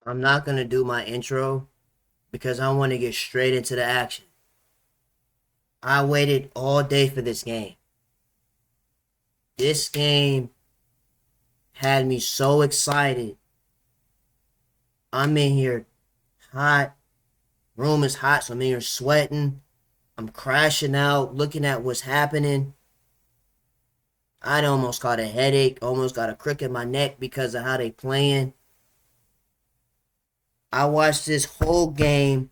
I'm not going to do my intro because I want to get straight into the action. I waited all day for this game. This game had me so excited. I'm in here hot. Room is hot, so I'm in here sweating. I'm crashing out, looking at what's happening. I almost got a headache, almost got a crick in my neck because of how they playing. I watched this whole game,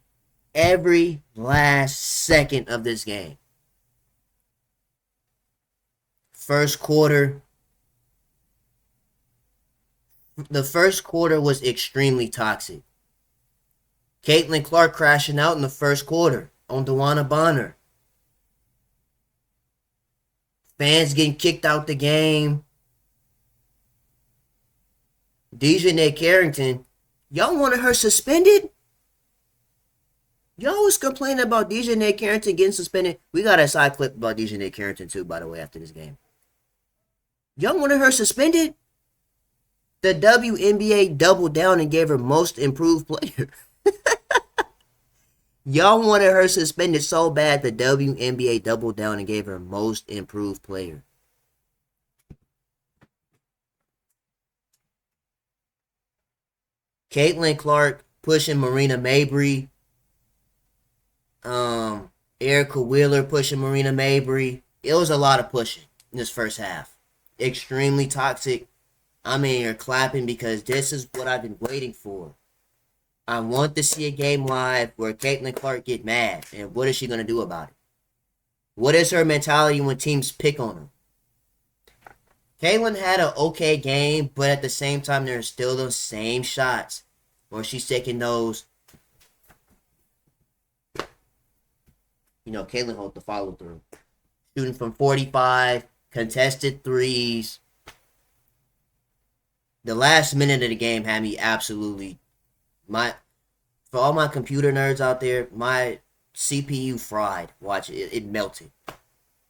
every last second of this game. First quarter. The first quarter was extremely toxic. Caitlin Clark crashing out in the first quarter on Dewana Bonner. Fans getting kicked out the game. Dejanay Carrington. Y'all wanted her suspended? Y'all was complaining about Dejanay Carrington getting suspended. We got a side clip about Dejanay Carrington too, by the way, after this game. Y'all wanted her suspended? The WNBA doubled down and gave her most improved player. Y'all wanted her suspended so bad, the WNBA doubled down and gave her most improved player. Caitlin Clark pushing Marina Mabrey. Erica Wheeler pushing Marina Mabrey. It was a lot of pushing in this first half. Extremely toxic. I'm in here clapping because this is what I've been waiting for. I want to see a game live where Caitlin Clark get mad. And what is she going to do about it? What is her mentality when teams pick on her? Caitlin had an okay game, but at the same time, there's still those same shots where she's taking those. Caitlin holds the follow through. Shooting from 45, contested threes. The last minute of the game had me absolutely... For all my computer nerds out there, my CPU fried. Watch it. It melted.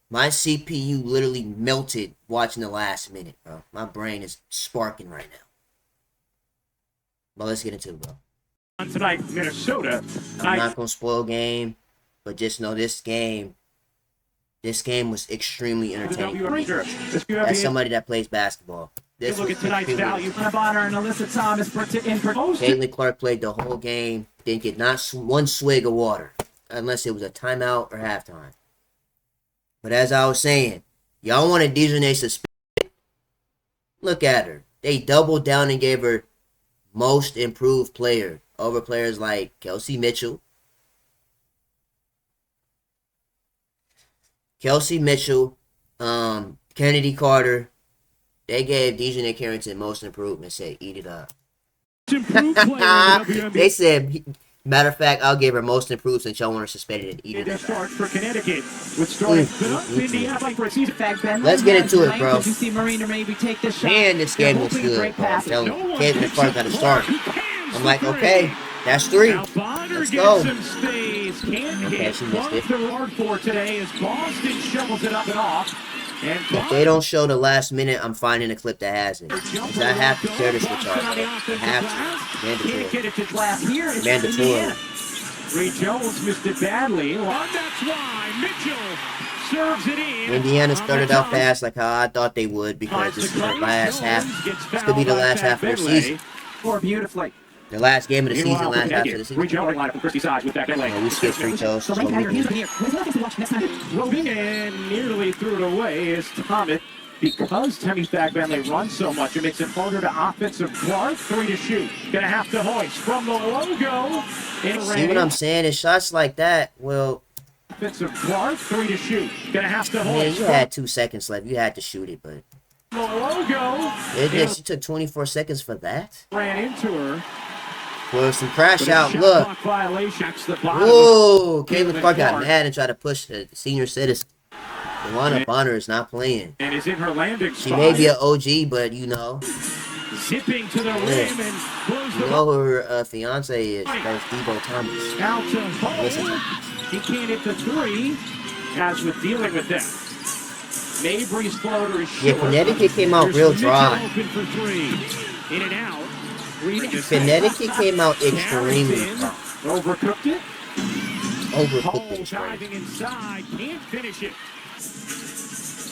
My CPU literally melted watching the last minute, bro. My brain is sparking right now. But let's get into it, bro. Tonight, Minnesota. I'm not going to spoil game, but just know this game was extremely entertaining. As somebody that plays basketball. Look at tonight's value. Bonner and Alyssa Thomas in Caitlin Clark played the whole game, didn't get not one swig of water, unless it was a timeout or halftime. But as I was saying, y'all wanted Dejanay suspended. Look at her. They doubled down and gave her most improved player over players like Kelsey Mitchell. Kennedy Carter. They gave Dejanay Carrington most improved and said, eat it up. They said, matter of fact, I'll give her most improved since y'all want her suspended and eat it up. Start for Connecticut with starting Let's get into it, bro. Man, this game looks good, bro. I'm telling you, Caitlin Clark got to start. I'm like, okay, that's 3. Let's go. Okay, she missed it. If they don't show the last minute, I'm finding a clip that has it. Because I have to share this with y'all. I have to. Mandatory. Ray Jones missed it badly. That's why Mitchell serves it in. Indiana started out fast like how I thought they would because this is the last half. This could be the last half of their season. Or beautifully. The last game of the season, last half of the season. We skip free throws. Roving and nearly threw it away is Thomas. Because Tammy's back bend, they run so much, it makes it harder to offensive Clark. 3 to shoot. Gonna have to hoist from the logo. See what I'm saying? It's shots like that. Well, offensive Clark, 3 to shoot. Gonna have to hoist. Man, you had 2 seconds left. You had to shoot it, but the logo. She took 24 seconds for that. Ran into her. Well, some crash out. Look. Whoa. Caitlin Clark got mad and tried to push the senior citizen. Dewana Bonner is not playing. And is in her landing She may be an OG, but zipping to the rim and close you know who her fiance is. That's Debo Thomas. Out to Hole. He can't hit the 3 as with dealing with that. Mabry's floater is short. Yeah, Connecticut came out real dry. Open for 3. In and out. Connecticut came out extremely strong. Overcooked it. Overcooked it Hole is diving crazy. inside. Can't finish it.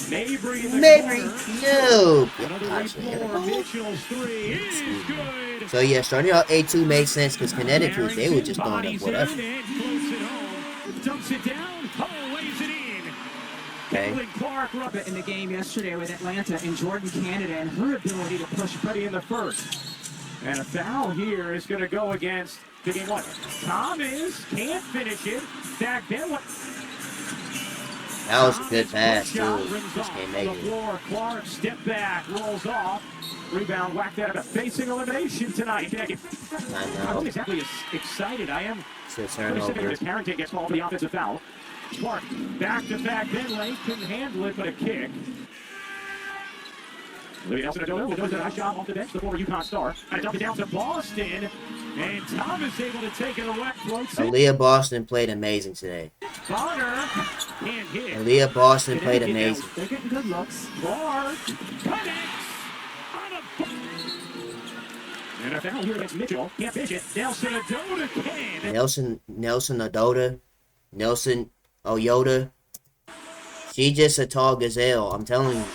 Mabry in the Mabry, corner. no. Another re-floor. Mitchell's three is good. So yeah, starting out A2 made sense because Connecticut, they were just throwing up Bodies whatever. in and floats it home. Dumps it down. Hole lays it in. Okay. Caitlin Clark in the game yesterday with Atlanta and Jordan Canada and her ability to push Freddie in the first. And a foul here is going to go against the game one. Thomas can't finish it. Back then what? That was a good pass too. Just can't make the it. floor. Clark step back, rolls off. Rebound whacked out of a facing elimination tonight. I I'm know. not exactly as excited. I am. It's a Here turnover. as Carrington gets called for the offensive foul. Clark back to back, Bentley couldn't handle it, but a kick. Olivia Nelson-Odoa does a nice job off the bench, the former UConn star. And dump it down to Boston, and Thomas able to take it away. Aaliyah Boston played amazing today. Bonner can't hit. Aaliyah Boston played amazing. They're getting good looks. Clark connects on a. And a foul here against Mitchell. Can't finish it. Nelson-Odoa can. Nelson Oyota. She just a tall gazelle. I'm telling you.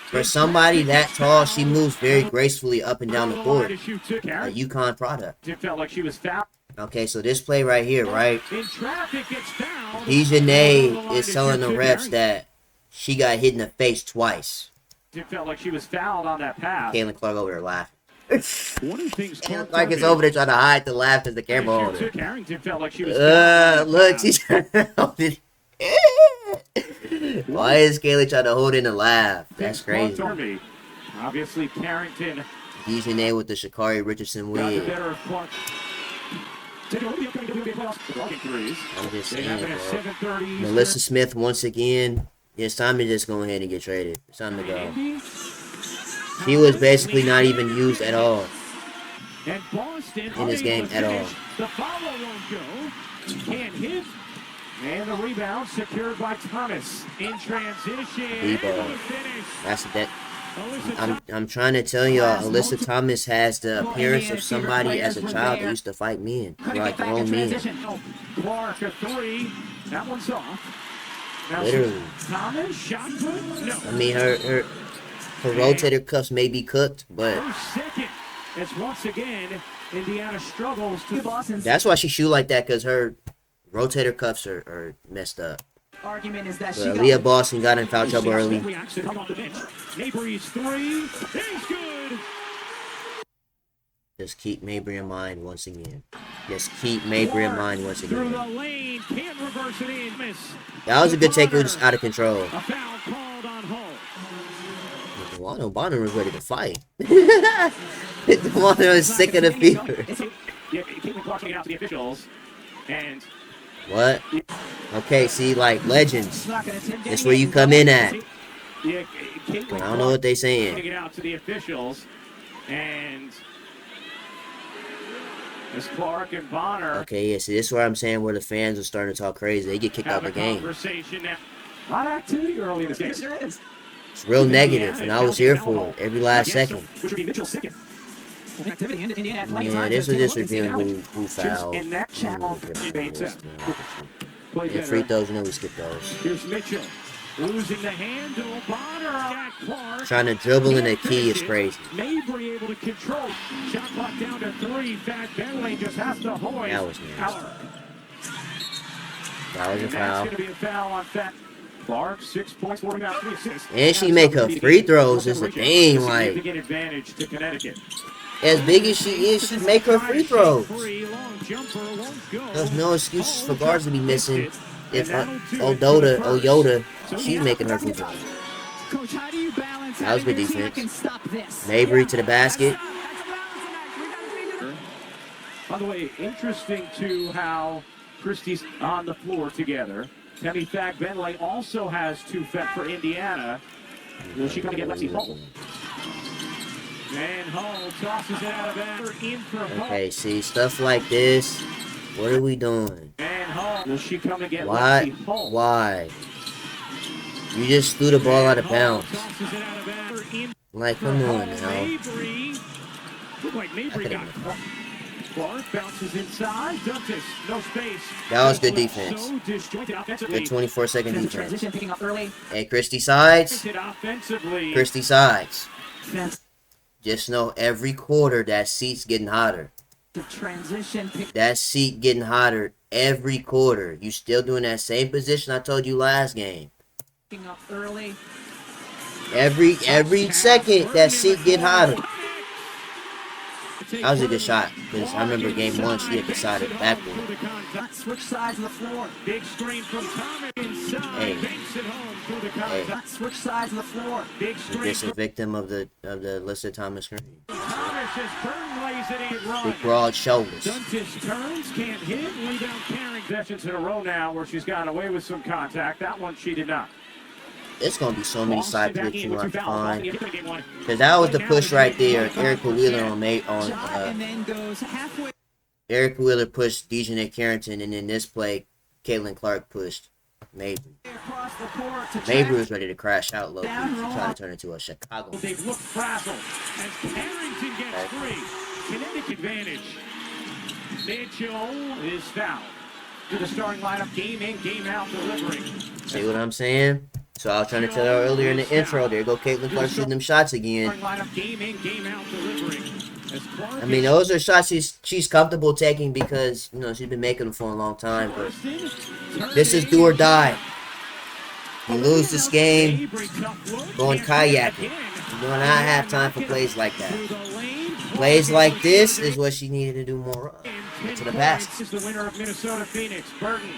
For somebody that tall, she moves very gracefully up and down the court. A UConn product. It felt like she was fouled. Okay, so this play right here, right? In traffic, gets fouled. Dejanay is telling the refs that she got hit in the face twice. It felt like she was fouled on that pass. Caitlin Clark over there laughing. One of the things Like it's over there trying to hide the laugh as the camera holder. Carrington felt like she was Look, she's trying to hold it. Why is Kaylee trying to hold in the laugh? That's crazy. Obviously, Carrington Dejanay with the Sha'Carri Richardson got the wig. better of Clark. I'm just saying, bro. 7:30. Melissa Smith once again. It's time to just go ahead and get traded. It's time to go. She was basically not even used at all in this game at all. The follow won't go. Can't hit. And the rebound secured by Thomas in transition. That's that. I'm trying to tell y'all, Alyssa Thomas has the appearance of somebody as a child that used to fight men, like grown men. Clark a three. That one's off. Literally. Thomas shot put. No. I mean, her rotator cuffs may be cooked, but second. It's once again Indiana struggles to Boston. That's why she shoot like that, because her rotator cuffs are messed up. Argument is that Aaliyah Boston got in foul trouble early. Mabry's three is good. Just keep Mabry in mind once again. Just keep Mabry in mind once Through again. the lane, can't reverse it in. Miss. That was a good take. It was just out of control. A foul called on Hull. Wano Bonner was ready to fight. Wano was sick of the fever. Yeah, Caitlin Clark taking out to the officials. And What? Okay, see, like legends. That's where you come in at. yeah, I don't know what they saying. taking it out to the officials. And it's Clark and Bonner. Okay, yeah, see, this is where I'm saying where the fans are starting to talk crazy. They get kicked out of the game. Conversation now. A lot of activity early in this game. There is. It's real negative, and I was here for it every last second. Which would be Mitchell's second. Activity in Indiana. Yeah, this was just reviewing who fouled. In that channel, Yeah, free throws, you know we skip those. Here's Mitchell losing the handle. Bonner got Clark. Trying to dribble in the key is crazy. Mabry able to control. Shot clock down to 3. Fat Bentley just has to hoist. That was nasty. That was a And that's foul. going to be a foul on Fat Clark. 6 points, 4 rebounds, 3 assists. And she make her free throws is the thing, like, Significant advantage to Connecticut. as big as she is, she make her free throws. Long jumper won't go. There's no excuses for guards to be missing. If Oyota, she's making her free throws. Coach, how do you balance That was good having your team defense. can stop this? Mabry to the basket. By the way, interesting to how Christie's on the floor together. Tammy Fag Bentley also has 2 fet for Indiana. Will she come to get Lexi Hull? And Hull tosses it out of bounds. In for Hull. Okay, see, stuff like this. What are we doing? And Hull. Will she come to get Why? Lexi Hull? Why? You just threw the ball out of Hull bounds. tosses it out of bounds. In Like, for come Hull. on now. Mabry. Looked like Mabry got caught. Clark bounces inside. Duntis, no space. That was good defense. So disjointed offensively. Good 24-second defense. Transition picking up early. Hey, Christy Sides. Offensively. Christy Sides. Defense. Just know every quarter that seat's getting hotter. The transition pick. That seat getting hotter every quarter. You still doing that same position I told you last game. Picking up early. Every second that seat get hotter. That was a good shot because I remember game 1 she had decided backward. Switch sides of the floor. Big screen from Thomas inside. Hey. Banks it home through the contact. Switch sides of the floor. Big Is screen this a victim of the listed Thomas screen? Thomas as Burton lays it in run. Big broad shoulders. Duntis turns, can't hit, rebound carrying possessions in a row now where she's gotten away with some contact. That one she did not. It's gonna be so many side picks you want to find. Because that was the push right there. Erica Wheeler And then goes halfway. Erica Wheeler pushed Dejanay Carrington, and then this play, Caitlin Clark pushed Mabry. Across the court to Mabry was ready to crash out low, trying to turn it into a Chicago. They look frazzled as Carrington gets free. Connecticut advantage. Mitchell is fouled. To the starting lineup, game in, game out delivery. See what I'm saying? So I was trying to tell her earlier in the intro, there go Caitlin Clark shooting them shots again. Starting lineup, game in, game out delivery. I mean, those are shots she's comfortable taking because, you know, she's been making them for a long time. But this is do or die. You lose this game, going kayaking. You do not have time for plays like that. Plays like this is what she needed to do more of. Get to the basket. This is the winner of Minnesota Phoenix, Burton.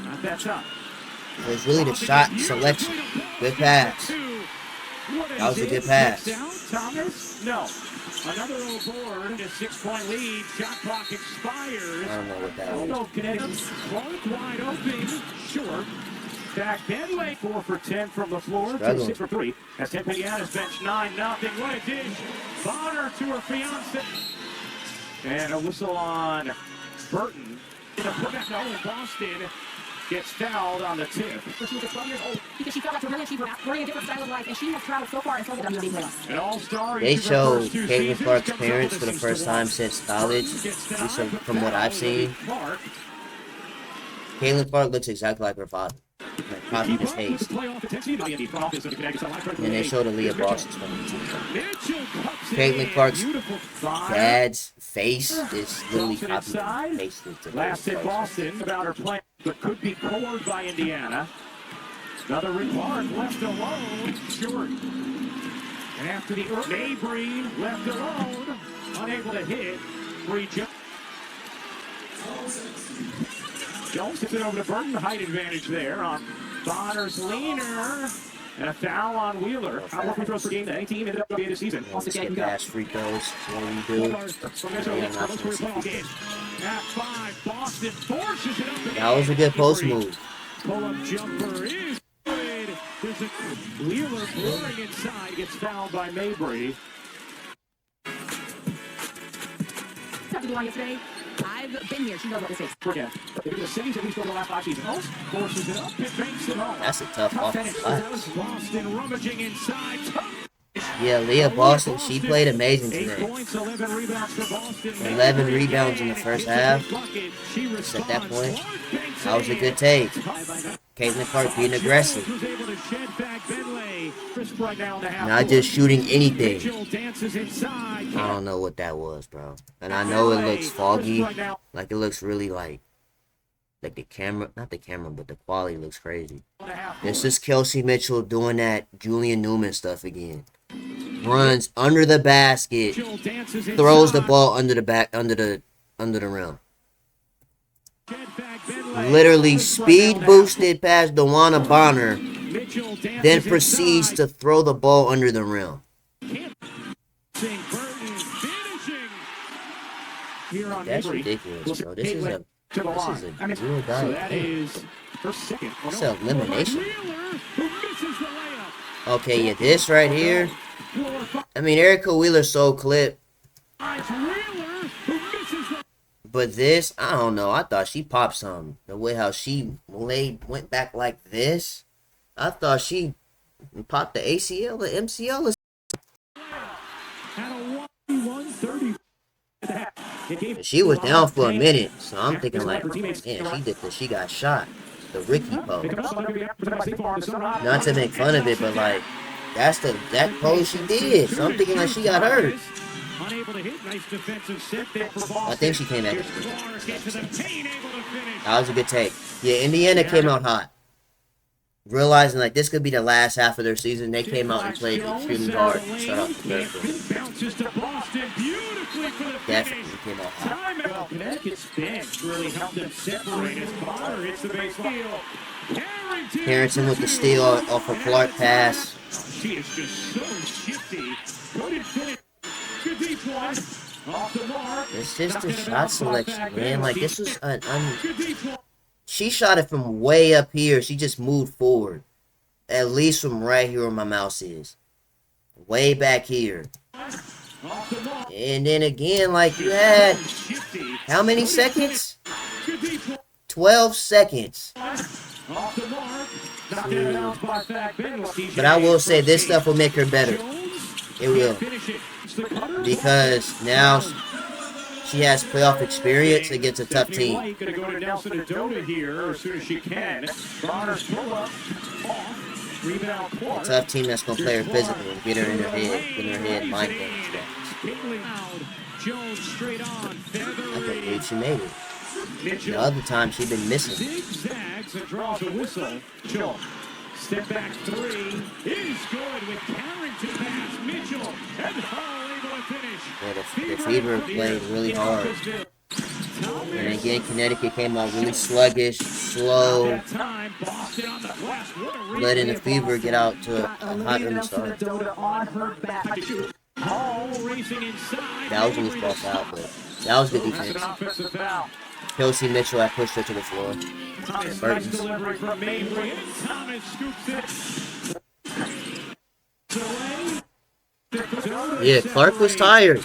Not that tough. It was really the shot selection. Good pass. That was a good pass. Thomas? No. Another board. A 6-point lead. Shot clock expires. I don't know what that was. Connecticut. Clark wide open. Short. Back Benway 4 for 10 from the floor. 6 for 3. As Tempediana's bench 9-0. What a dish. Bonner to her fiance. And a whistle on Burton. In the putback now in Boston. Gets fouled on the tip. She was 12 years old because she felt like she was learning a different style of life, and she has traveled so far and so good. An all-star. They showed Caitlin Clark's parents for the first time since college, at least from what I've seen. Caitlin Clark looks exactly like her father. Like probably just hates. And they showed Aaliyah Boston's from the team. Caitlin Clark's dad's face is literally copied face to last hit Boston about her plan, but could be cored by Indiana. Another Clark left alone, short. And after the Mabry left alone, unable to hit. Jones gets it over to Burton. Height advantage there on Bonner's leaner. And a foul on Wheeler. How more free throws per game than any team in the WNBA this season. Also get pass free throws. What do you do? At 5, Boston forces it up. That was a good post move. Pull-up jumper is good. There's a Wheeler blurring inside. Gets fouled by Mabry. I've been here. She knows what this is. Forget. The city's at least over the last 5 seasons. Forces it up. It banks it home. That's a tough offensive glass. Boston rummaging inside. Yeah, Leah Boston, she played amazing 8 today. points, 11 rebounds for Boston. 11 rebounds in the first half. Just at that point, that was a good take. Caitlin Clark being aggressive. Not just shooting anything. I don't know what that was, bro. And I know it looks foggy. Like it looks really like the camera, not the camera, but the quality looks crazy. This is Kelsey Mitchell doing that Julian Newman stuff again. Runs under the basket, throws the ball under the rim. Literally speed boosted past DeWanna Bonner, then proceeds to throw the ball under the rim. That's ridiculous, bro. This is a real guy. It's an elimination. Okay, yeah, this right here. I mean, Erica Wheeler's so clipped. But this, I don't know. I thought she popped something. The way how she went back like this. I thought she popped the ACL, the MCL. 30. She was down for a minute, so I'm thinking like, man, she did this. She got shot. The Ricky pose. Not to make fun of it, but like, that pose she did. So I'm thinking like she got hurt. I think she came back. That was a good take. Yeah, Indiana came out hot. Realizing like this could be the last half of their season, they came out and played extremely hard. Start off the definitely came out hot. Connecticut's bench really helped them separate as Bonner hits the baseline. Harrington with the steal off a Clark pass. She is just so shifty. Good deep one. Off the mark. It's just the shot selection, man. Like this was she shot it from way up here. She just moved forward. At least from right here where my mouse is. Way back here. And then again, like you had, how many seconds? 12 seconds. But I will say this stuff will make her better. It will. Because now she has playoff experience against a tough team. A tough team that's going to play her physically and get her in her head mind games. I can't believe she made it. The other time she'd been missing. Zigzags and draws a whistle. Step back three is good with Carrington pass. Mitchell and Hall able to finish. Yeah, the Fever played really hard. And again, Connecticut came out really sluggish, slow, letting the Fever get out to a hot early start. That was a loose ball foul, but that was good defense. Kelsey Mitchell had pushed her to the floor. Burton's. Yeah, Clark was tired.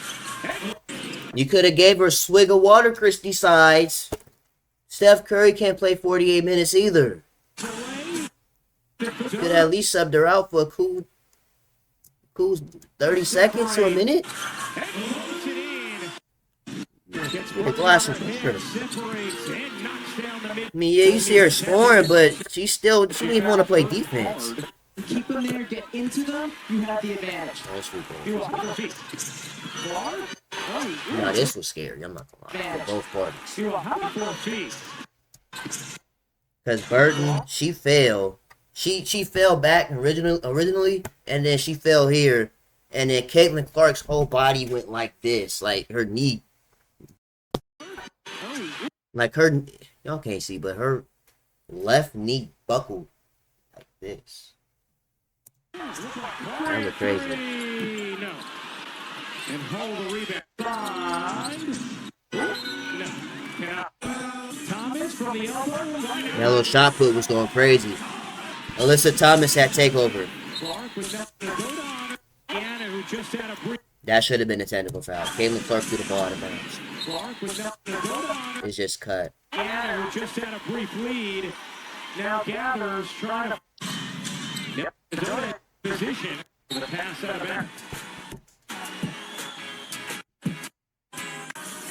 You could have gave her a swig of water, Christy Sides. Steph Curry can't play 48 minutes either. You could at least subbed her out for a cool 30 seconds to a minute. The glass was pretty. I mean, yeah, you see her scoring, but she didn't even want to play defense. Keep them there, get into them, you have the advantage. No, this was scary. I'm not gonna lie. For both parties. Because Burton, she fell. She fell back originally, and then she fell here, and then Caitlin Clark's whole body went like this, like her knee. Like y'all can't see, but her left knee buckled like this. That was crazy. And hold the rebound. Thomas from the elbow. That little shot put was going crazy. Alyssa Thomas had takeover. That should have been a technical foul. Caitlin Clark threw the ball out of bounds. It's just cut. Who just had a brief lead. Now gathers trying to position the pass out of bounds.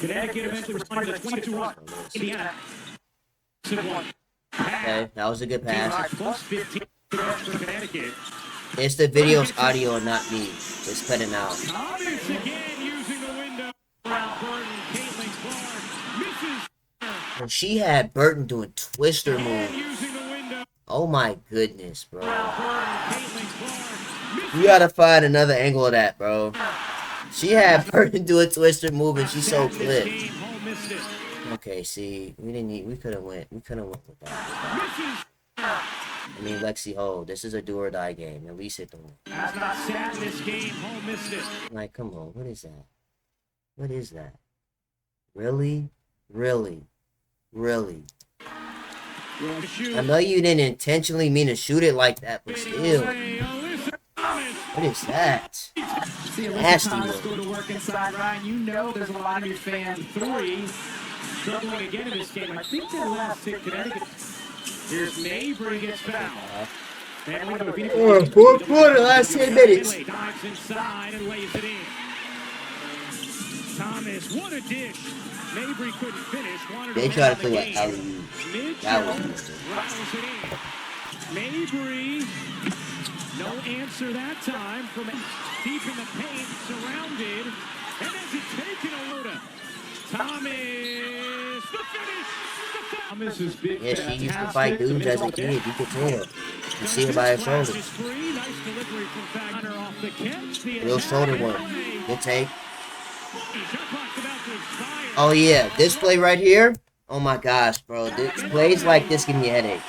Connecticut eventually responded to 22 run. Indiana. Okay, that was a good pass. Plus 15 for Connecticut. It's the video's audio, not me. It's cutting out. Thomas again using the window. Burton, Caitlin Clark misses. And she had Burton doing twister moves. Oh my goodness, bro. You gotta find another angle of that, bro. She had Burton do a twister move and she's so clipped. Okay, see, we could have went with that. I mean, Lexi Ho, this is a do or die game. At least hit the win. Like, come on, what is that? What is that? Really? Really? Really? I know you didn't intentionally mean to shoot it like that, but still. What is that? Nasty Thomas go to work inside, Ryan. You know there's a lot of your fan threes struggling again in this game. I think they're last in Connecticut. Here's Mabry gets fouled. Fourth quarter, last 10 minutes. Dives inside and lays it in. Thomas, what a dish. Mabry couldn't finish. Wanted They to try to win play the like game. alley-oop. That was Mitchell good. rattles it in. Mabry, no answer that time from deep in the paint, surrounded, and has it taken a load. Thomas, the finish. Thomas is big. Yeah, she used to fight dudes as a kid. You could tell. You see her by her shoulders. Real shoulder work. Good take. Oh yeah, this play right here. Oh my gosh, bro. Plays like this give me a headache.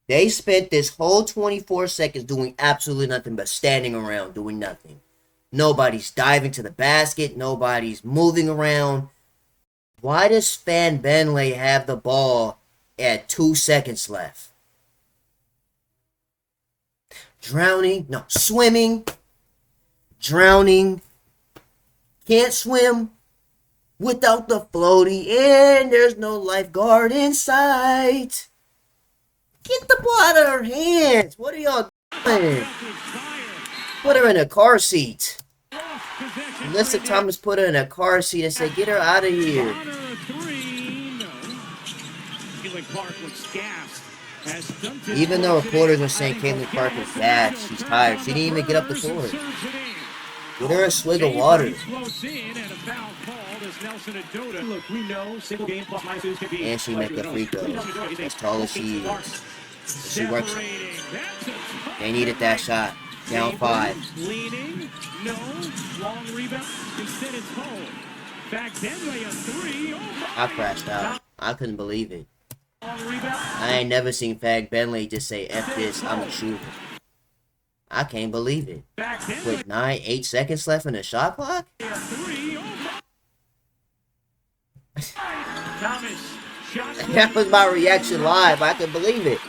They spent this whole 24 seconds doing absolutely nothing but standing around doing nothing. Nobody's diving to the basket. Nobody's moving around. Why does Fan Benley have the ball at 2 seconds left? Drowning. No, swimming. Drowning. Can't swim without the floaty, and there's no lifeguard in sight. Get the ball out of her hands. What are y'all doing? Put her in a car seat. Melissa Thomas put her in a car seat and said, get her out of here. Even though reporters are saying Caitlin Clark is bad, she's tired. She didn't even get up the court. Get her a swig of water. And she make a free throw. As tall as she is. She works it. They needed that shot. Down 5. Leaning, no, long rebound. Instead it's home. Back then lay a 3. I crashed out. I couldn't believe it. I ain't never seen Fag Bentley just say, F this, I'm a shooter. I can't believe it. With 8 seconds left in the shot clock? That was my reaction live. I couldn't believe it.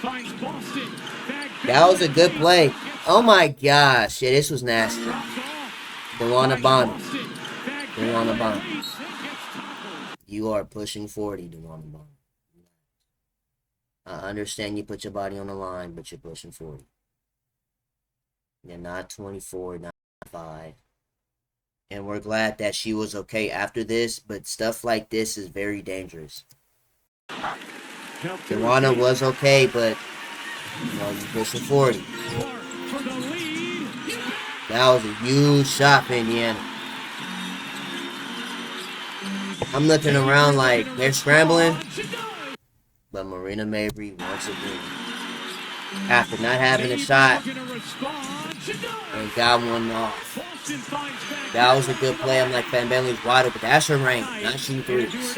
That was a good play. Oh my gosh. Yeah, this was nasty. Dewana Bonner. Dewana Bonner. You are pushing 40, Dewana Bonner. I understand you put your body on the line, but you're pushing 40. You're not 24, not 5. And we're glad that she was okay after this, but stuff like this is very dangerous. Dewana was okay, but you're pushing 40. That was a huge shot for Indiana. I'm looking around like they're scrambling. But Marina Mabry, once again, after not having a shot, and got one off. That was a good play. I'm like, Fan Bentley's wide open. That's her range, not shooting threes.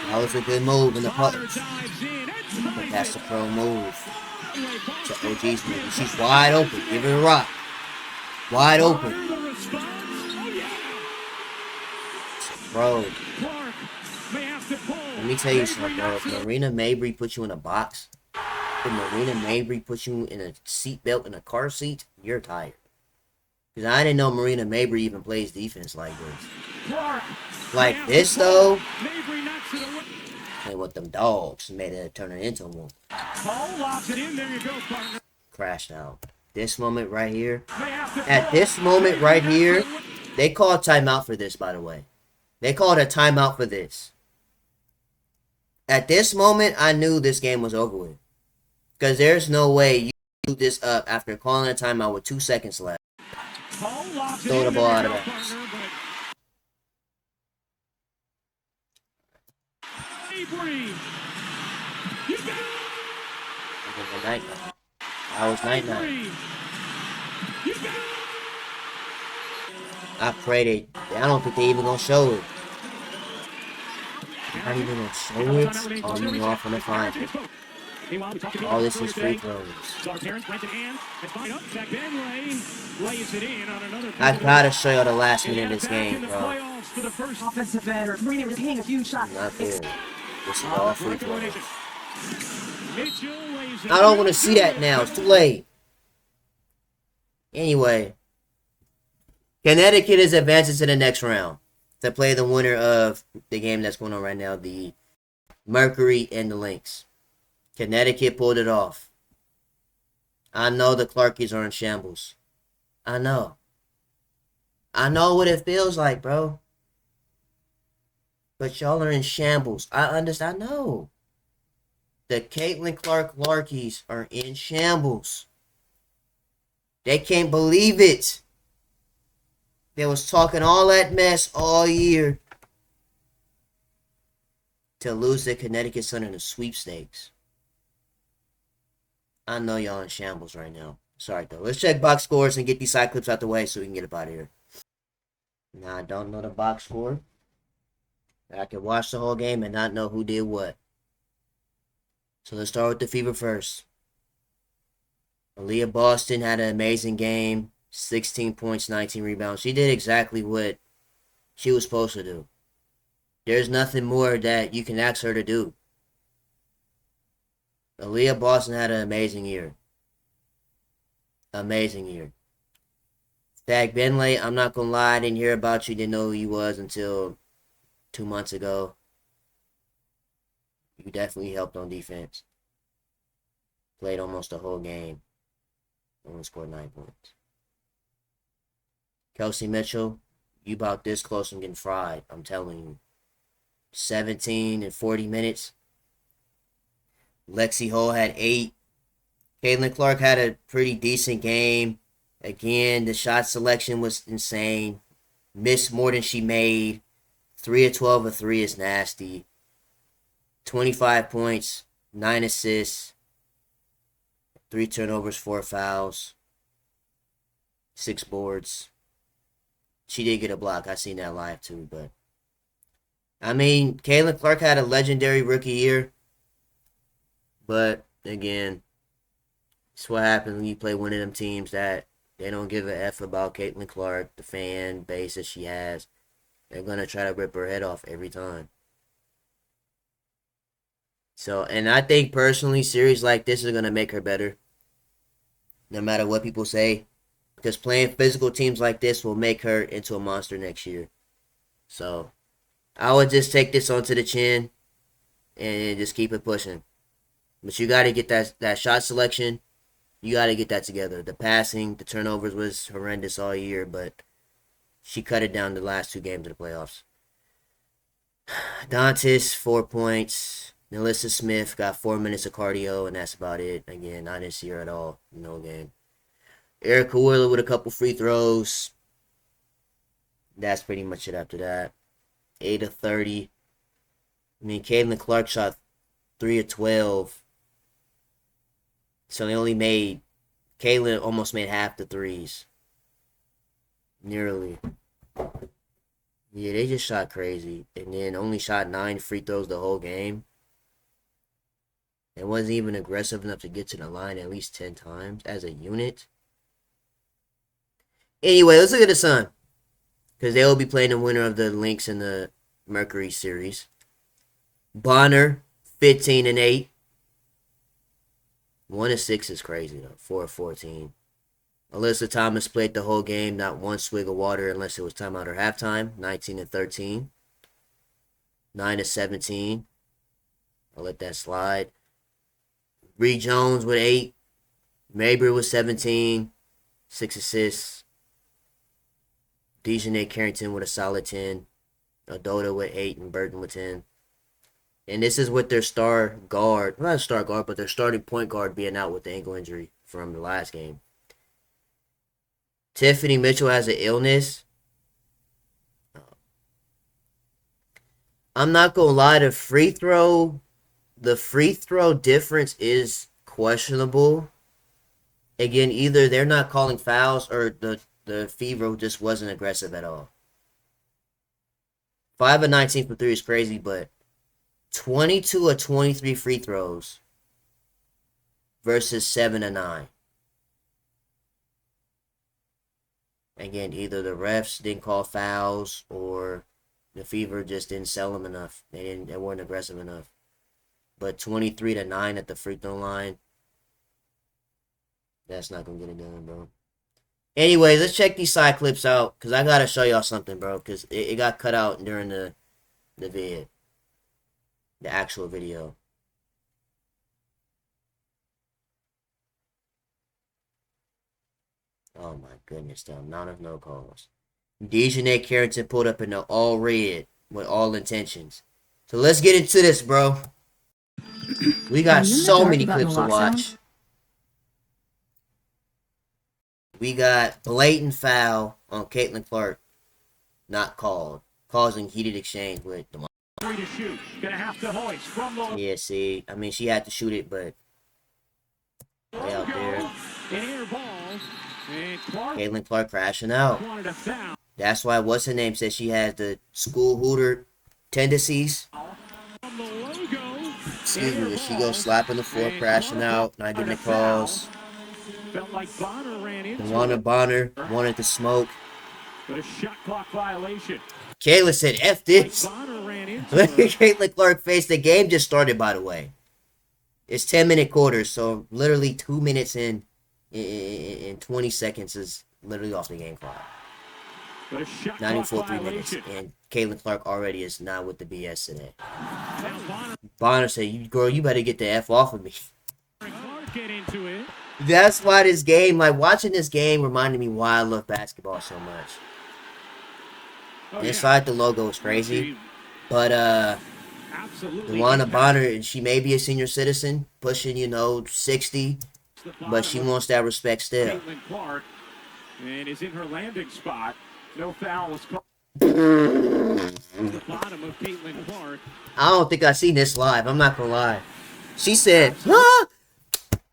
That was a good move in the post. But that's the pro move. To OG's move. She's wide open. Give her a rock. Wide open. Bro. Let me tell you something, bro. If Marina Mabry puts you in a box, if Marina Mabry puts you in a seatbelt in a car seat, you're tired. Because I didn't know Marina Mabry even plays defense like this. Like this, though. And with them dogs, made it turn it into one. Crashed out. This moment right here. At this moment right here, they called timeout for this, by the way. They called a timeout for this. At this moment, I knew this game was over with. Because there's no way you do this up after calling a timeout with 2 seconds left. Throw the ball out of bounds. I was night-night. I pray they... I don't think they even gonna show it. Not even gonna show it? Oh, you know I'm gonna find it. All this is free throws. I gotta show you the last minute of this game, bro. Offensive end, or Marina was hitting a huge shot. Not fair. This is all free throws. I don't want to see that now. It's too late. Anyway. Connecticut is advancing to the next round to play the winner of the game that's going on right now, the Mercury and the Lynx. Connecticut pulled it off. I know the Clarkies are in shambles. I know. I know what it feels like, bro. But y'all are in shambles. I understand. I know. The Caitlin Clark Larkies are in shambles. They can't believe it. They was talking all that mess all year to lose to Connecticut Sun in the sweepstakes. I know y'all in shambles right now. Sorry, though. Let's check box scores and get these side clips out the way so we can get up out of here. Now, I don't know the box score. I could watch the whole game and not know who did what. So let's start with the Fever first. Aaliyah Boston had an amazing game. 16 points, 19 rebounds. She did exactly what she was supposed to do. There's nothing more that you can ask her to do. Aaliyah Boston had an amazing year. Amazing year. Thad Benley, I'm not going to lie, I didn't hear about you, didn't know who he was until 2 months ago. You definitely helped on defense. Played almost the whole game. Only scored 9 points. Kelsey Mitchell, you about this close from getting fried. I'm telling you. 17 in 40 minutes. Lexi Hull had 8. Caitlin Clark had a pretty decent game. Again, the shot selection was insane. Missed more than she made. 3 of 12 of 3 is nasty. 25 points, 9 assists, 3 turnovers, 4 fouls, 6 boards. She did get a block. I seen that live too, but I mean, Caitlin Clark had a legendary rookie year. But again, it's what happens when you play one of them teams that they don't give a F about Caitlin Clark, the fan base that she has. They're gonna try to rip her head off every time. So, and I think personally, series like this is gonna make her better. No matter what people say. Because playing physical teams like this will make her into a monster next year. So, I would just take this onto the chin and just keep it pushing. But you got to get that shot selection. You got to get that together. The passing, the turnovers was horrendous all year, but she cut it down the last 2 games of the playoffs. Dantis, 4 points. Melissa Smith got 4 minutes of cardio, and that's about it. Again, I didn't see her at all. No game. Erica Wheeler with a couple free throws. That's pretty much it after that. 8 of 30. I mean, Caitlin Clark shot 3 of 12. So they only made, Caitlin almost made half the threes. Nearly. Yeah, they just shot crazy. And then only shot 9 free throws the whole game. It wasn't even aggressive enough to get to the line at least 10 times as a unit. Anyway, let's look at the Sun. Because they will be playing the winner of the Lynx and the Mercury series. Bonner, 15 and 8. 1 of 6 is crazy though. 4 of 14. Alyssa Thomas played the whole game, not one swig of water unless it was timeout or halftime. 19 and 13. 9 of 17. I'll let that slide. Bree Jones with 8. Mabry with 17. 6 assists. Dejanay Carrington with a solid 10. Adota with 8 and Burton with 10. And this is with their star guard, not a star guard, but their starting point guard being out with the ankle injury from the last game. Tiffany Mitchell has an illness. I'm not going to lie, the free throw difference is questionable. Again, either they're not calling fouls or the Fever just wasn't aggressive at all. 5 of 19 from 3 is crazy, but 22 of 23 free throws versus 7 of 9. Again, either the refs didn't call fouls or the Fever just didn't sell them enough. They weren't aggressive enough. But 23 to 9 at the free throw line, that's not gonna get it done, bro. Anyways, let's check these side clips out because I gotta show y'all something, bro. Because it got cut out during the vid. The actual video. Oh my goodness, the amount of no calls. Dejanay Carrington pulled up in the all red with all intentions. So let's get into this, bro. We got so many clips to watch. We got blatant foul on Caitlin Clark, not called, causing heated exchange with DeMar. To shoot. Gonna have to hoist from the Yeah, see, I mean, she had to shoot it, but way out there. An air ball. And Clark Caitlin Clark crashing out. wanted a foul. That's why what's her name says she has the school hooter tendencies. From the logo. Excuse me, she goes slapping the floor, crashing out, not getting the calls. Felt like Bonner ran into Dewana it, Bonner wanted to smoke. but a shot clock violation. Kayla said, F this. Bonner ran into it. Caitlin Clark faced the game just started, by the way. It's 10-minute quarters, so literally 2 minutes in 20 seconds is literally off the game clock. But a shot Not even clock 4 3 minutes. violation. And Caitlin Clark already is not with the BS today. Now Bonner Bonner said, girl, you better get the F off of me. and Clark get into it. That's why this game, like watching this game reminded me why I love basketball so much. Oh, Inside the logo is crazy. But Absolutely. Dewana Bonner, and she may be a senior citizen, pushing, 60, but she wants that respect still. Caitlin Clark and is in her landing spot. No foul was called. The bottom of Caitlin Clark. I don't think I seen this live. I'm not gonna lie. She said, huh?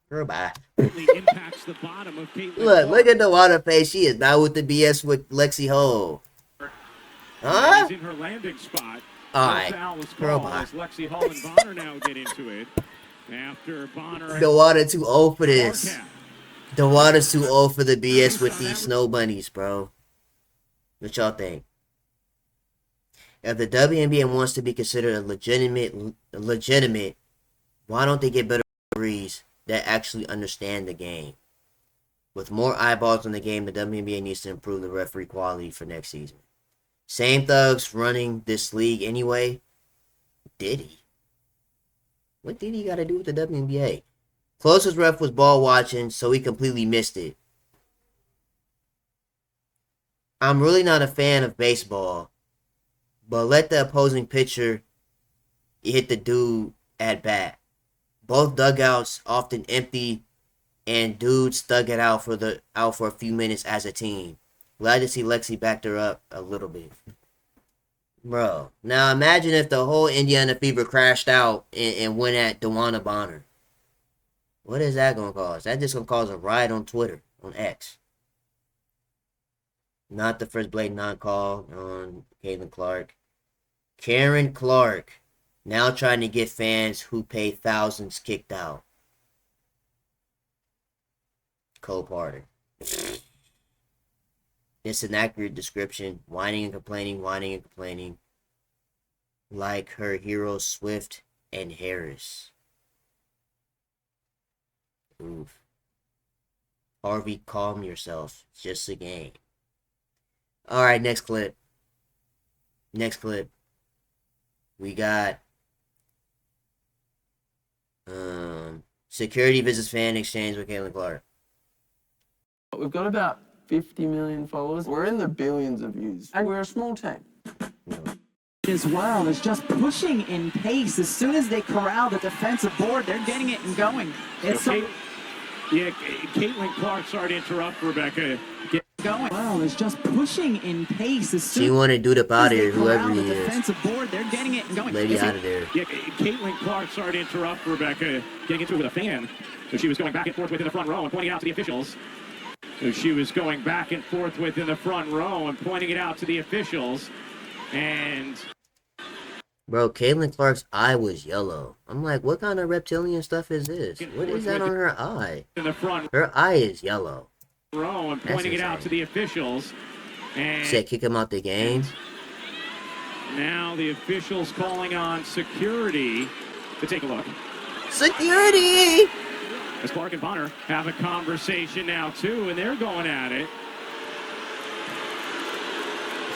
Girl, bye. Really impacts the bottom of Caitlin Look at Dewana face. She is not with the BS with Lexi Ho. Huh? Is in her landing spot. Alright. No foul was Girl, called bye. as Lexi Hall and Bonner now get into it. After Bonner and Dewana too old for this. Clark have. Dewana's too old for the BS with these snow bunnies, bro. What y'all think? If the WNBA wants to be considered a legitimate, why don't they get better referees that actually understand the game? With more eyeballs on the game, the WNBA needs to improve the referee quality for next season. Same thugs running this league anyway. Diddy. What did he got to do with the WNBA? Closest ref was ball watching, so he completely missed it. I'm really not a fan of baseball, but let the opposing pitcher hit the dude at bat. Both dugouts often empty, and dudes dug it out for a few minutes as a team. Glad to see Lexi backed her up a little bit. Bro, now imagine if the whole Indiana Fever crashed out and went at Dewana Bonner. What is that going to cause? That's just going to cause a riot on Twitter, on X. Not the first blatant non-call on Caitlin Clark. Karen Clark now trying to get fans who pay thousands kicked out. Cole Porter. It's an accurate description. Whining and complaining. Like her heroes Swift and Harris. Oof. Harvey, calm yourself. It's just a game. Alright, next clip. We got security visits fan exchange with Caitlin Clark. We've got about 50 million followers. We're in the billions of views, and we're a small team. As well is just pushing in pace. As soon as they corral the defensive board, they're getting it and going. It's Caitlin Clark, sorry to interrupt, Rebecca. going. Well, is just pushing in pace. As soon She wanted dude up out of as here, they whoever corral he the is. defensive board, they're getting it and going. Lady Is out it- of there. Yeah, Caitlin Clark, sorry to interrupt, Rebecca. Getting into it with a fan. So she was going back and forth within the front row and pointing out to the officials. So she was going back and forth within the front row and pointing it out to the officials. And Bro, Caitlin Clark's eye was yellow. I'm like, what kind of reptilian stuff is this? What is that on her eye? in the front Her eye is yellow. row and That's pointing it out insane. to the officials. And Said kick him out the game. now the officials calling on security to take a look. Security! As Clark and Bonner have a conversation now, too, and they're going at it.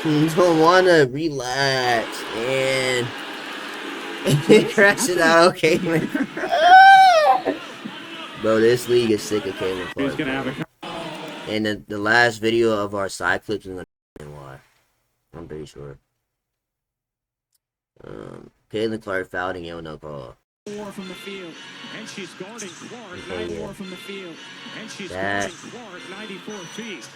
Don't wanna relax, man. Crash it out, okay, man. Bro, this league is sick of Caitlin Who's Clark. going to have bro. a And the last video of our side clips is gonna why. I'm pretty sure. Caitlin Clark fouled and no call. More from the field, and she's guarding Clark. Okay, 9 more from the field, and she's guarding Clark. 94 feet.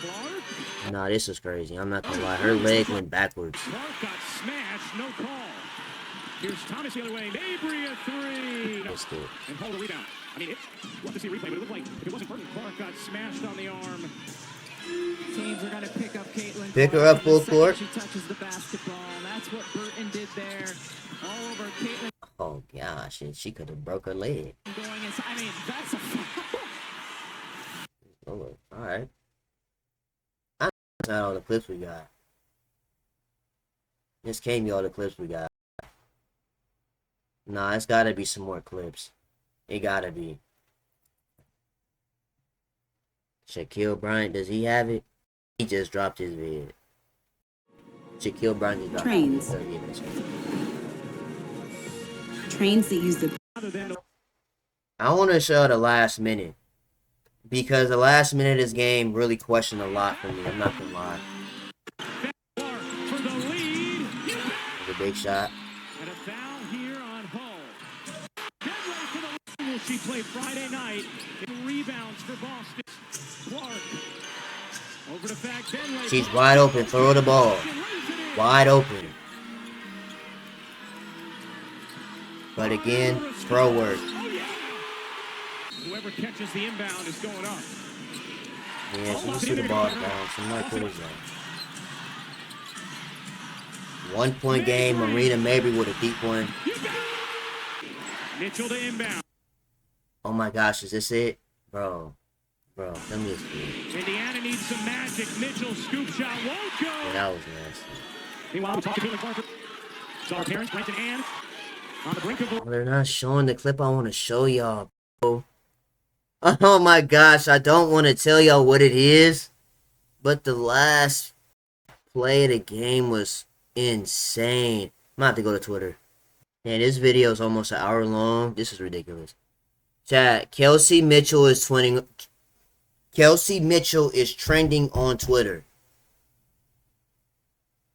Clark. Nah, this is crazy. I'm not gonna lie. Her leg went backwards. Clark got smashed. No call. Here's Thomas the other way. Mabry a three. No. And hold a rebound. I mean, we'll have to see a replay, but it looked like if it wasn't perfect, Clark got smashed on the arm. Teams are going to pick up Caitlin. Pick her up full court. She touches the basketball. That's what Burton did there. All over Caitlin. Oh gosh, she could have broke her leg. Going inside. I mean, that's a foul. Oh, all right. I not all the clips we got. This can't be all the clips we got. Nah, it's gotta be some more clips. It gotta be. Shaquille Bryant, does he have it? He just dropped his vid. Shaquille Bryant just dropped Trains. his vid. Trains that use the I want to show the last minute. Because the last minute of this game really questioned a lot for me. I'm not gonna lie. Clark for the lead. It's a big shot. And a foul here on Hull. Get ready for the lead. She played Friday night. In rebounds for Boston. Clark. Over to Fag Benway. She's wide open. Throw the ball. Wide open. But again, throw work. Whoever catches the inbound is going up. Yeah, she just threw the ball down. Some more close zone. 1 point game. Marina Mabry with a deep one. Mitchell to inbound. Oh my gosh, is this it? Bro, tell me it's good. Indiana needs some magic. Mitchell scoop shot won't go. Yeah, that was nasty. Meanwhile, we talk to Caitlin Clark. Saw her parents, Brent and Ann, on the brink of. Oh, they're not showing the clip I want to show y'all, bro. Oh my gosh, I don't want to tell y'all what it is, but the last play of the game was insane. I'm gonna have to go to Twitter. Man, this video is almost an hour long. This is ridiculous. Chat, Kelsey Mitchell is trending on Twitter.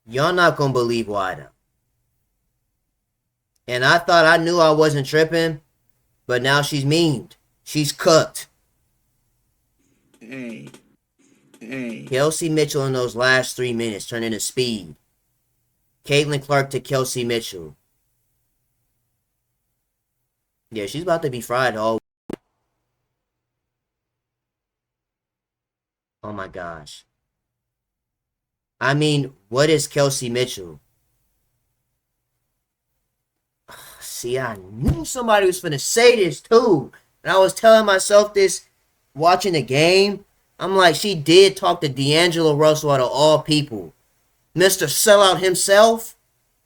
Y'all not gonna believe why though. And I thought I knew I wasn't tripping, but now she's memed. She's cooked. Hey. Kelsey Mitchell in those last 3 minutes turned into speed. Caitlin Clark to Kelsey Mitchell. Yeah, she's about to be fried all. Oh my gosh. I mean, what is Kelsey Mitchell? See, I knew somebody was finna say this too. And I was telling myself this watching the game. I'm like, she did talk to D'Angelo Russell out of all people. Mr. Sellout himself?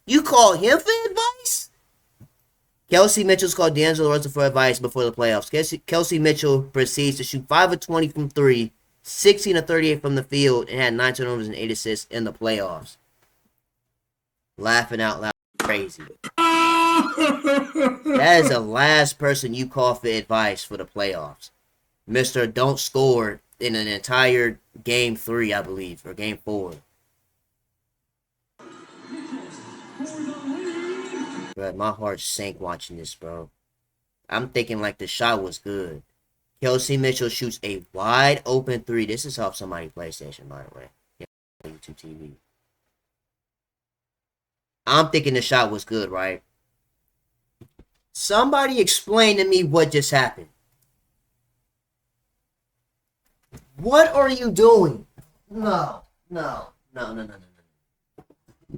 You call him for advice? Kelsey Mitchell's called D'Angelo Russell for advice before the playoffs. Kelsey Mitchell proceeds to shoot 5 of 20 from 3, 16 of 38 from the field, and had 9 turnovers and 8 assists in the playoffs. Laughing out loud. Crazy. That is the last person you call for advice for the playoffs. Mr. Don't score in an entire game 3, I believe, or game 4. But my heart sank watching this, bro. I'm thinking like the shot was good. Kelsey Mitchell shoots a wide open 3. This is off somebody's PlayStation, by the way. Yeah, YouTube TV. I'm thinking the shot was good, right? Somebody explain to me what just happened. What are you doing? No.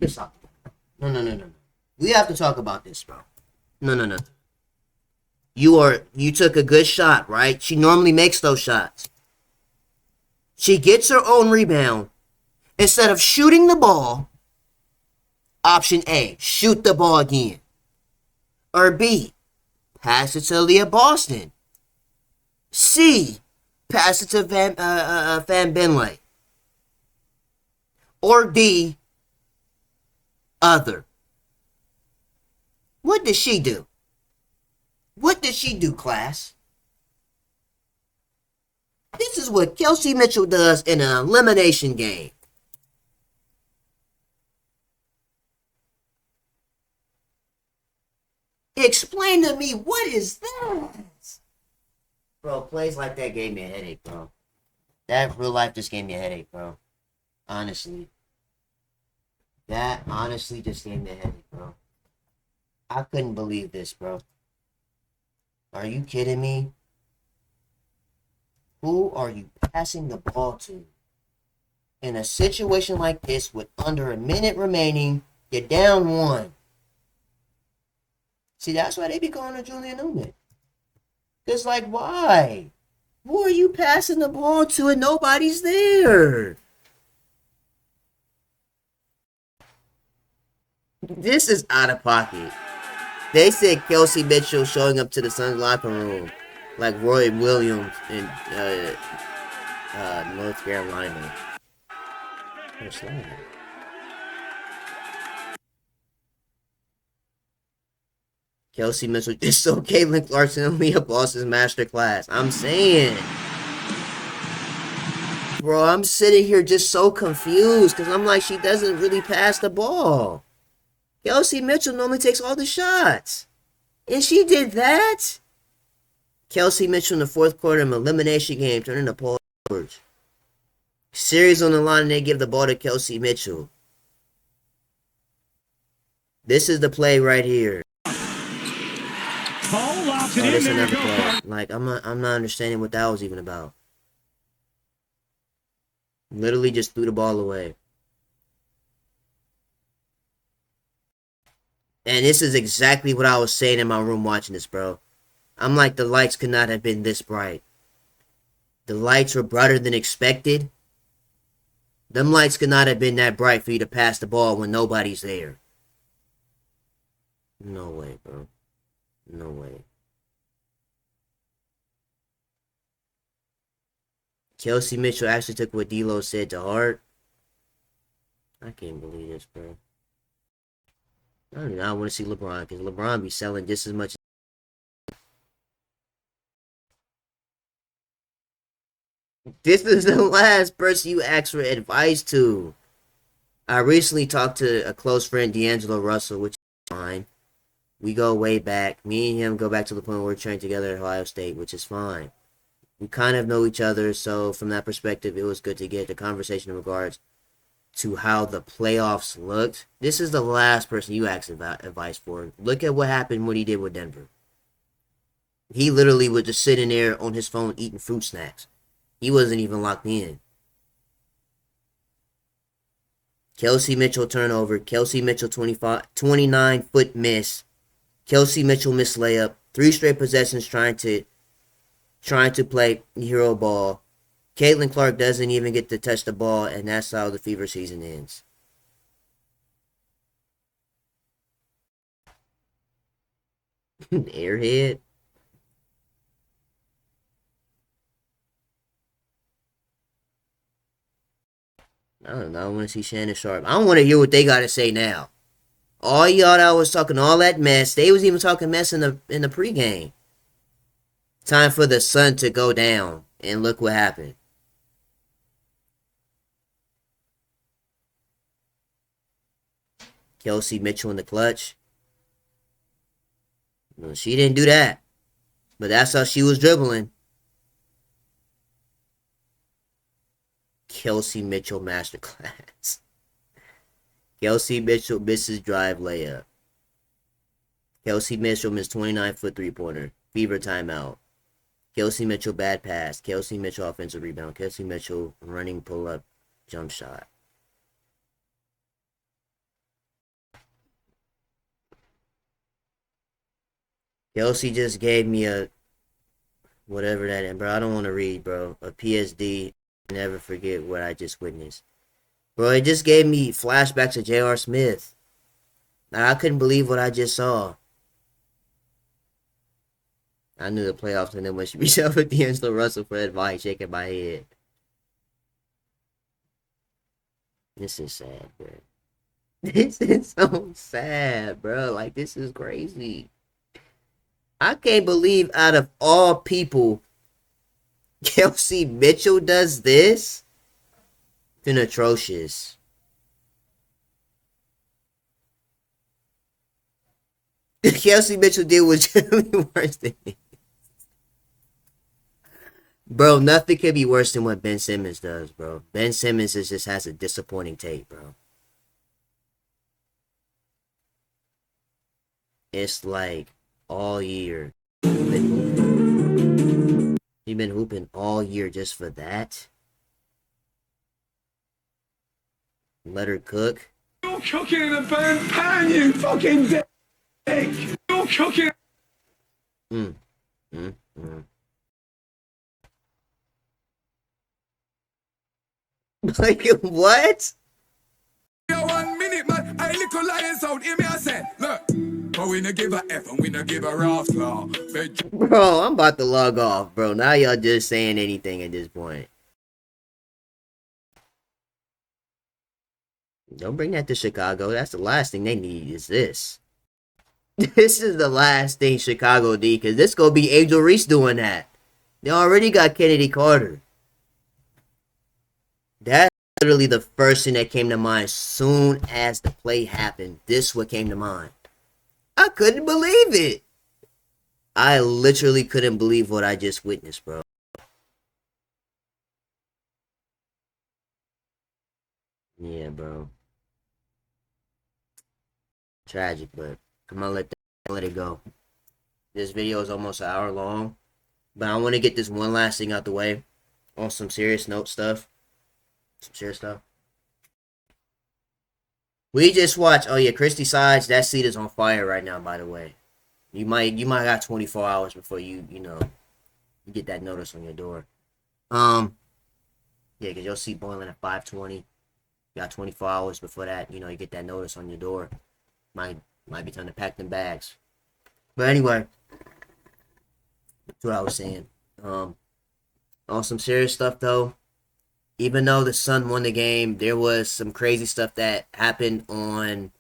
Stop. No. We have to talk about this, bro. No. You took a good shot, right? She normally makes those shots. She gets her own rebound. Instead of shooting the ball, option A, shoot the ball again. Or B, pass it to Leah Boston. C, pass it to Van Benley. Or D, other. What did she do? What did she do, class? This is what Kelsey Mitchell does in an elimination game. Explain to me, what is that? Bro, plays like that gave me a headache, bro. That real life just gave me a headache, bro. Honestly. That honestly just gave me a headache, bro. I couldn't believe this, bro. Are you kidding me? Who are you passing the ball to? In a situation like this with under a minute remaining, you're down one. See, that's why they be calling her Julian Newman. It's like, why? Who are you passing the ball to and nobody's there? This is out of pocket. They said Kelsey Mitchell showing up to the Suns locker room like Roy Williams in North Carolina. What's that? Kelsey Mitchell just so Caitlin Clarkson and Leah Boss's masterclass. I'm saying. Bro, I'm sitting here just so confused because I'm like, she doesn't really pass the ball. Kelsey Mitchell normally takes all the shots. And she did that? Kelsey Mitchell in the fourth quarter of an elimination game turned into Paul George. Series on the line and they give the ball to Kelsey Mitchell. This is the play right here. Paul locks it Oh, in this is there. another play. Like, I'm not understanding what that was even about. Literally just threw the ball away. And this is exactly what I was saying in my room watching this, bro. I'm like, the lights could not have been this bright. The lights were brighter than expected. Them lights could not have been that bright for you to pass the ball when nobody's there. No way, bro. No way. Kelsey Mitchell actually took what D'Lo said to heart. I can't believe this, bro. I don't know. I want to see LeBron because LeBron be selling just as much. This is the last person you ask for advice to. I recently talked to a close friend, D'Angelo Russell, which is fine. We go way back. Me and him go back to the point where we're trained together at Ohio State, which is fine. We kind of know each other, so from that perspective, it was good to get the conversation in regards to how the playoffs looked. This is the last person you asked about advice for. Look at what happened when he did with Denver. He literally was just sitting there on his phone eating fruit snacks. He wasn't even locked in. Kelsey Mitchell turnover. Kelsey Mitchell 29-foot miss. Kelsey Mitchell missed layup. 3 straight possessions trying to play hero ball. Caitlin Clark doesn't even get to touch the ball, and that's how the Fever season ends. Airhead. I don't know. I want to see Shannon Sharp. I want to hear what they got to say now. All y'all that was talking all that mess, they was even talking mess in the pregame. Time for the sun to go down, and look what happened. Kelsey Mitchell in the clutch. No, she didn't do that. But that's how she was dribbling. Kelsey Mitchell masterclass. Kelsey Mitchell misses drive layup. Kelsey Mitchell missed 29-foot three-pointer. Fever timeout. Kelsey Mitchell bad pass. Kelsey Mitchell offensive rebound. Kelsey Mitchell running pull-up jump shot. Kelsey just gave me a whatever that is, bro. I don't want to read, bro. A PSD. Never forget what I just witnessed. Bro, it just gave me flashbacks to J.R. Smith. I couldn't believe what I just saw. I knew the playoffs and then when she reached out with D'Angelo Russell for advice, shaking my head. This is sad, bro. This is so sad, bro. Like, this is crazy. I can't believe out of all people, Kelsey Mitchell does this. It's been atrocious. Kelsey Mitchell did was generally worse than me. Bro, nothing could be worse than what Ben Simmons does, bro. Ben Simmons just has a disappointing tape, bro. It's like all year. He been hooping all year just for that. Let her cook. You're cooking in a burnt pan, you fucking dick. You're cooking. Mm. Like, what? 1 minute, man. I little lion sound. Hear me, I say, look. But we no give a F and we no give a half claw. Bro, I'm about to log off, bro. Now y'all just saying anything at this point. Don't bring that to Chicago. That's the last thing they need is this. This is the last thing Chicago need, because this gonna be Angel Reese doing that. They already got Kennedy Carter. That's literally the first thing that came to mind as soon as the play happened. This what came to mind. I couldn't believe it. I literally couldn't believe what I just witnessed, bro. Yeah, bro. Tragic, but I'm gonna let it go. This video is almost an hour long, but I want to get this one last thing out the way on some serious note stuff. Some serious stuff. We just watched. Oh yeah, Christy Sides. That seat is on fire right now. By the way, you might got 24 hours before you get that notice on your door. Yeah, because your seat boiling at 5:20. You got 24 hours before that. You get that notice on your door. Might be time to pack them bags. But anyway, that's what I was saying. On some serious stuff though, even though the Sun won the game, there was some crazy stuff that happened on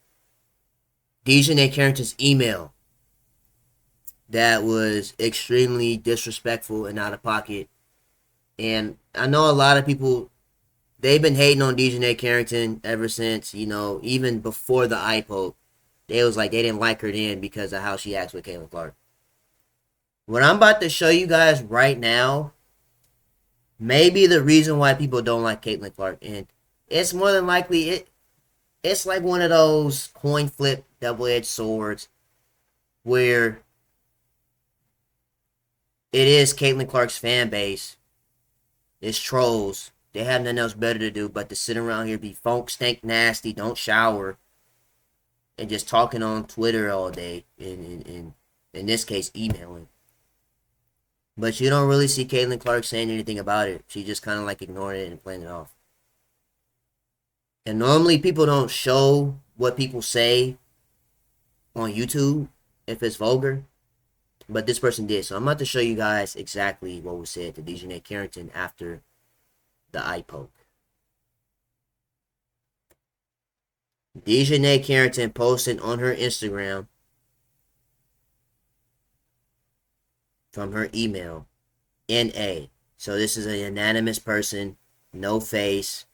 Dejounte Carrington's email that was extremely disrespectful and out of pocket. And I know a lot of people, they've been hating on Dejounte Carrington ever since, even before the eye poke. They was like, they didn't like her then because of how she acts with Caitlin Clark. What I'm about to show you guys right now may be the reason why people don't like Caitlin Clark. And it's more than likely, it's like one of those coin flip double-edged swords where it is Caitlin Clark's fan base. It's trolls. They have nothing else better to do but to sit around here, be funk, stank, nasty, don't shower, and just talking on Twitter all day, in this case, emailing. But you don't really see Caitlin Clark saying anything about it. She just kind of like ignoring it and playing it off. And normally people don't show what people say on YouTube if it's vulgar. But this person did. So I'm about to show you guys exactly what was said to Dejounte Carrington after the eye poke. Dejounte Carrington posted on her Instagram from her email, NA. So this is an anonymous person, no face.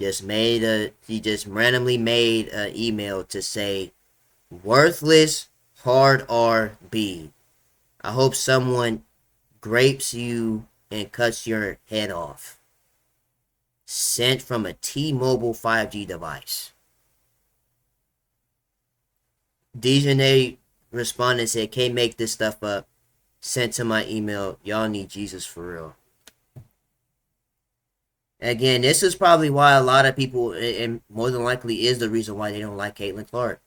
She just randomly made an email to say, worthless hard RB. I hope someone grapes you and cuts your head off. Sent from a T-Mobile 5G device. Dejounte responded and said, can't make this stuff up. Sent to my email. Y'all need Jesus for real. Again, this is probably why a lot of people, and more than likely is the reason why they don't like Caitlin Clark,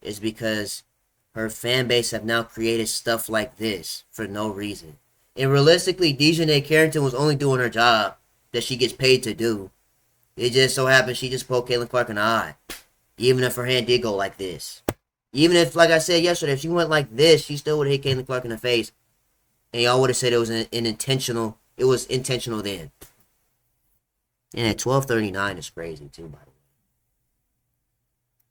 is because her fan base have now created stuff like this for no reason. And realistically, Dejounte Carrington was only doing her job that she gets paid to do. It just so happens she just poked Caitlin Clark in the eye. Even if her hand did go like this. Even if, like I said yesterday, if she went like this, she still would have hit Caitlin Clark in the face. And y'all would have said it was an intentional. It was intentional then. And at 12:39 is crazy too, by the way.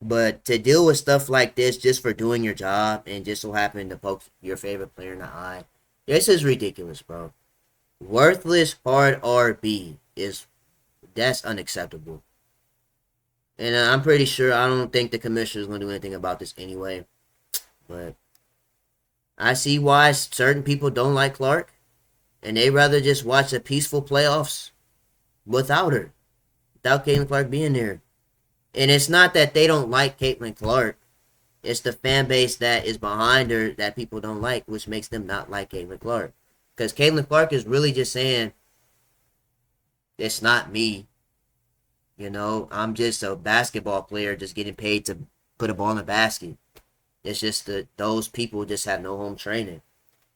But to deal with stuff like this just for doing your job and just so happen to poke your favorite player in the eye, this is ridiculous, bro. Worthless hard RB that's unacceptable. And I'm pretty sure, I don't think the commissioner is going to do anything about this anyway. But I see why certain people don't like Clark, and they rather just watch the peaceful playoffs without her, without Caitlin Clark being there. And it's not that they don't like Caitlin Clark. It's the fan base that is behind her that people don't like, which makes them not like Caitlin Clark. Because Caitlin Clark is really just saying, it's not me. You know, I'm just a basketball player just getting paid to put a ball in the basket. It's just that those people just have no home training.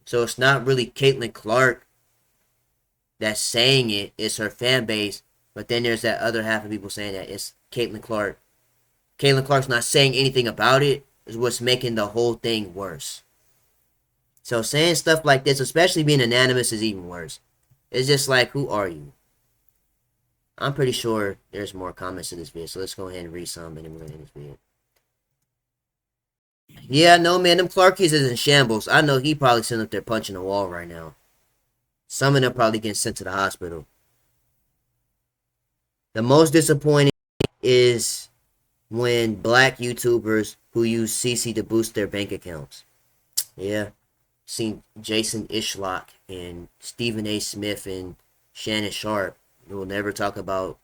So it's not really Caitlin Clark that's saying it. It's her fan base. But then there's that other half of people saying that it's Caitlin Clark. Caitlin Clark's not saying anything about it is what's making the whole thing worse. So saying stuff like this, especially being anonymous, is even worse. It's just like, who are you? I'm pretty sure there's more comments in this video, so let's go ahead and read some and then we're going to end this video. Yeah, no, man, them Clarkies is in shambles. I know he probably sitting up there punching the wall right now. Some of them probably getting sent to the hospital. The most disappointing is when black YouTubers who use CC to boost their bank accounts. Yeah, seen Jason Ishlock and Stephen A. Smith and Shannon Sharp. We'll never talk about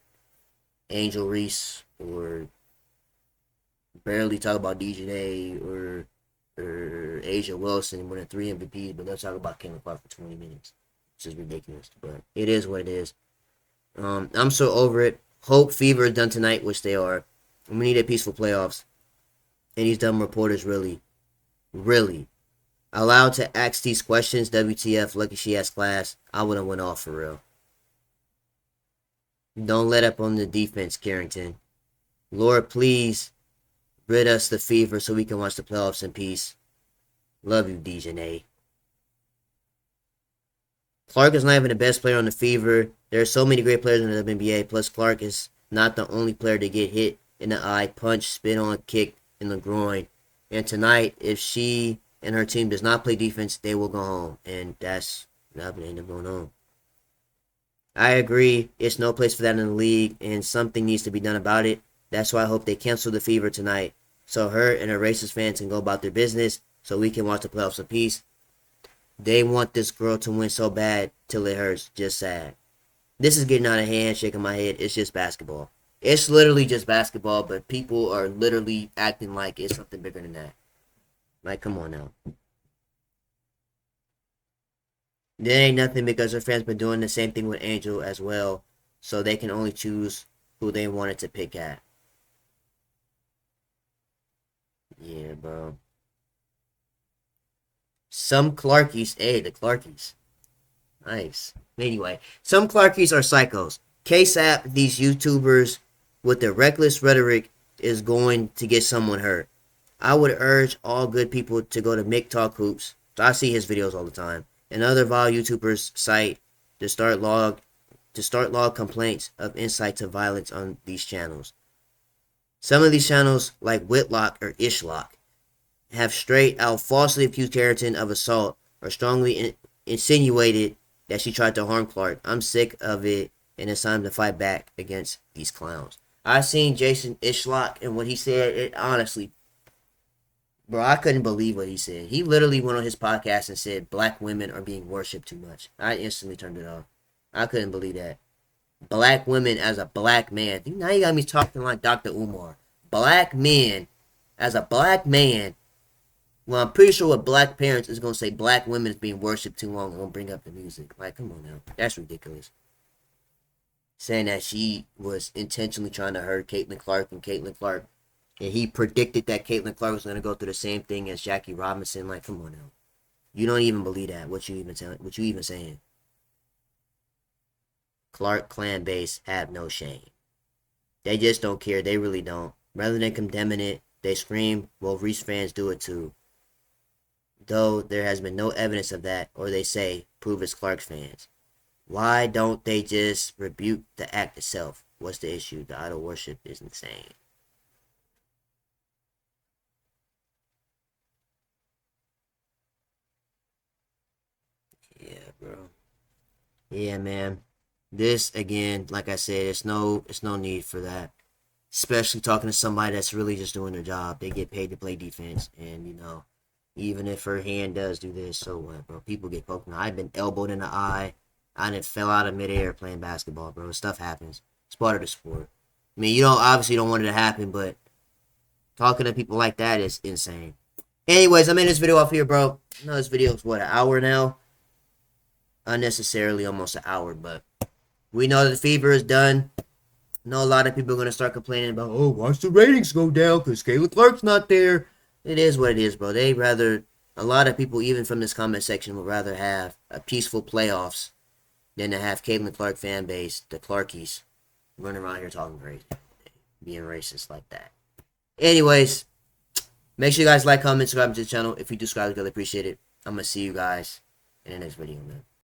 Angel Reese or barely talk about DJ or Asia Wilson winning 3 MVPs, but they'll talk about Caitlin Clark for 20 minutes. Which is ridiculous, but it is what it is. I'm so over it. Hope Fever is done tonight, which they are. And we need a peaceful playoffs. And these dumb reporters really allowed to ask these questions. WTF, lucky she has class. I would have went off for real. Don't let up on the defense, Carrington. Lord, please rid us the Fever so we can watch the playoffs in peace. Love you, DJ. Clark is not even the best player on the Fever. There are so many great players in the WNBA. Plus, Clark is not the only player to get hit in the eye, punch, spit on, kick in the groin. And tonight, if she and her team does not play defense, they will go home. And that's not going to end up going on. I agree. It's no place for that in the league, and something needs to be done about it. That's why I hope they cancel the Fever tonight, so her and her racist fans can go about their business, so we can watch the playoffs in peace. They want this girl to win so bad till it hurts. Just sad. This is getting out of hand, shaking my head. It's just basketball. It's literally just basketball, but people are literally acting like it's something bigger than that. Like, come on now. There ain't nothing because her fans been doing the same thing with Angel as well, so they can only choose who they wanted to pick at. Yeah, bro. Some Clarkies, hey, the Clarkies. Nice. Anyway, some Clarkies are psychos. KSAP, these YouTubers with their reckless rhetoric is going to get someone hurt. I would urge all good people to go to Mick Talk Hoops. I see his videos all the time. And other vile YouTubers site to start log complaints of insight to violence on these channels. Some of these channels, like Whitlock or Ishlock, have straight out falsely accused Carrington of assault or strongly insinuated that she tried to harm Clark. I'm sick of it, and it's time to fight back against these clowns. I seen Jason Ishlock, and what he said, it honestly, bro, I couldn't believe what he said. He literally went on his podcast and said black women are being worshipped too much. I instantly turned it off. I couldn't believe that. Black women as a black man. Now you got me talking like Dr. Umar. Black men as a black man. Well, I'm pretty sure what black parents is going to say black women is being worshipped too long and won't bring up the music. Like, come on now. That's ridiculous. Saying that she was intentionally trying to hurt Caitlin Clark and he predicted that Caitlin Clark was going to go through the same thing as Jackie Robinson. Like, come on now. You don't even believe that. What you even saying? Clark clan base have no shame. They just don't care. They really don't. Rather than condemning it, they scream, well, Reese fans do it too. Though there has been no evidence of that, or they say, prove it's Clark's fans. Why don't they just rebuke the act itself? What's the issue? The idol worship is insane. Yeah, bro. Yeah, man. This again, like I said, it's no need for that. Especially talking to somebody that's really just doing their job. They get paid to play defense, and Even if her hand does do this, so what, bro? People get poked. I've been elbowed in the eye. I done fell out of midair playing basketball, bro. Stuff happens. It's part of the sport. I mean, you don't obviously don't want it to happen, but talking to people like that is insane. Anyways, I'm in this video off here, bro. I know this video is, what, an hour now? Unnecessarily almost an hour, but we know that the fever is done. I know a lot of people are going to start complaining about, oh, watch the ratings go down because Kayla Clark's not there. It is what it is, bro. They rather, a lot of people, even from this comment section, would rather have a peaceful playoffs than to have Caitlin Clark fan base, the Clarkies, running around here talking crazy, being racist like that. Anyways, make sure you guys like, comment, subscribe to the channel. If you do subscribe, I'd really appreciate it. I'm going to see you guys in the next video, man.